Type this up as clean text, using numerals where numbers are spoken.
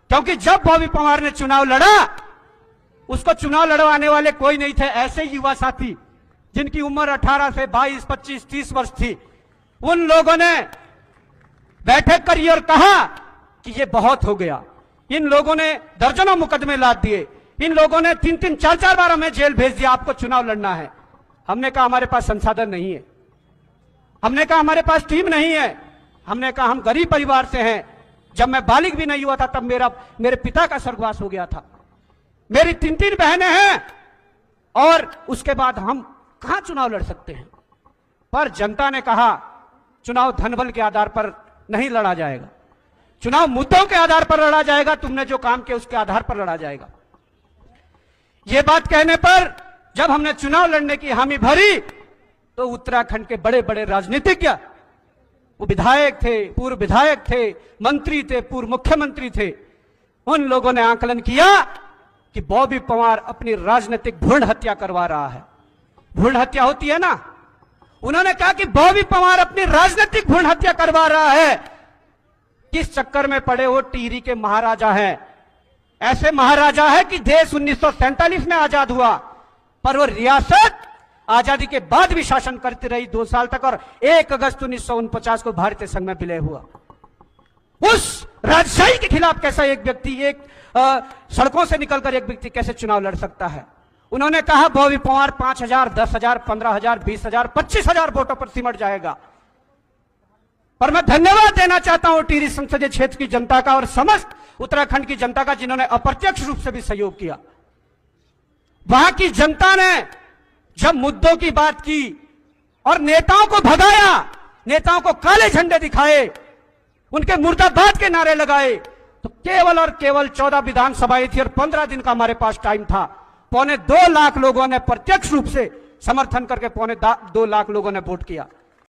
क्योंकि जब बॉबी पवार ने चुनाव लड़ा, उसको चुनाव लड़वाने वाले कोई नहीं थे। ऐसे युवा साथी जिनकी उम्र 18 से 22, 25, 30 वर्ष थी, उन लोगों ने बैठक करी और कहा कि ये बहुत हो गया। इन लोगों ने दर्जनों मुकदमे लाद दिए, इन लोगों ने 3-3, 4-4 बार हमें जेल भेज दिया, आपको चुनाव लड़ना है। हमने कहा हमारे पास संसाधन नहीं है, हमने कहा हमारे पास टीम नहीं है, हमने कहा हम गरीब परिवार से हैं। जब मैं बालिग भी नहीं हुआ था तब मेरे पिता का स्वर्गवास हो गया था, मेरी 3-3 बहनें हैं, और उसके बाद हम कहां चुनाव लड़ सकते हैं। पर जनता ने कहा चुनाव धनबल के आधार पर नहीं लड़ा जाएगा, चुनाव मुद्दों के आधार पर लड़ा जाएगा, तुमने जो काम किया उसके आधार पर लड़ा जाएगा। यह बात कहने पर जब हमने चुनाव लड़ने की हामी भरी तो उत्तराखंड के बड़े बड़े राजनीतिज्ञ, वो विधायक थे, पूर्व विधायक थे, मंत्री थे, पूर्व मुख्यमंत्री थे, उन लोगों ने आकलन किया कि बॉबी पवार अपनी राजनीतिक भ्रूण हत्या करवा रहा है। भ्रूण हत्या होती है ना, उन्होंने कहा कि बॉबी पवार अपनी राजनीतिक भ्रूण हत्या करवा रहा है। किस चक्कर में पड़े हो, टिहरी के महाराजा हैं, ऐसे महाराजा है कि देश 1947 में आजाद हुआ, पर वो रियासत आजादी के बाद भी शासन करती रही 2 साल तक, और 1 अगस्त 1949 को भारतीय संघ में विलय हुआ। उस राजशाही के खिलाफ कैसा एक व्यक्ति, सड़कों से निकलकर एक व्यक्ति कैसे चुनाव लड़ सकता है। उन्होंने कहा बॉबी पवार 5,000, 10,000, 15,000, 20,000, 25,000 वोटों पर सिमट जाएगा। पर मैं धन्यवाद देना चाहता हूं टिहरी संसदीय क्षेत्र की जनता का और समस्त उत्तराखंड की जनता का, जिन्होंने अप्रत्यक्ष रूप से भी सहयोग किया। वहां की जनता ने जब मुद्दों की बात की और नेताओं को भगाया, नेताओं को काले झंडे दिखाए, उनके मुर्दाबाद के नारे लगाए, तो केवल और केवल 14 विधानसभाएं थी और 15 दिन का हमारे पास टाइम था। 2.25 लाख लोगों ने प्रत्यक्ष रूप से समर्थन करके 2.25 लाख लोगों ने वोट किया।